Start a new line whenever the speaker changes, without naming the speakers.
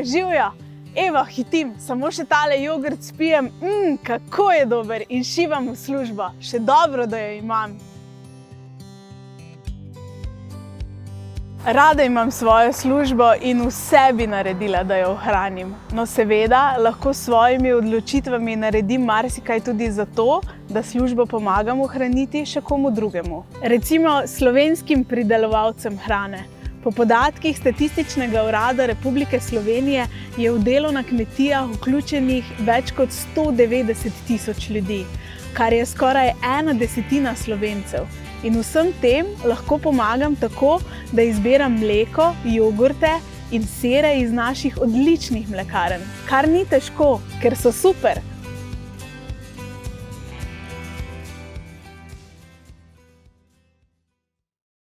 Živjo! Evo, hitim, samo še tale jogurt spijem, kako je dober in šivam v službo. Še dobro, da jo imam. Rada imam svojo službo in vse bi naredila, da jo ohranim. No seveda, lahko s svojimi odločitvami naredim marsikaj tudi zato, da službo pomagam ohraniti še komu drugemu. Recimo slovenskim pridelovalcem hrane. Po podatkih Statističnega urada Republike Slovenije je v delo na kmetijah vključenih več kot 190 tisoč ljudi, kar je skoraj 1/10 Slovencev. In vsem tem lahko pomagam tako, da izbiram mleko, jogurte in sire iz naših odličnih mlekarn. Kar ni težko, ker so super.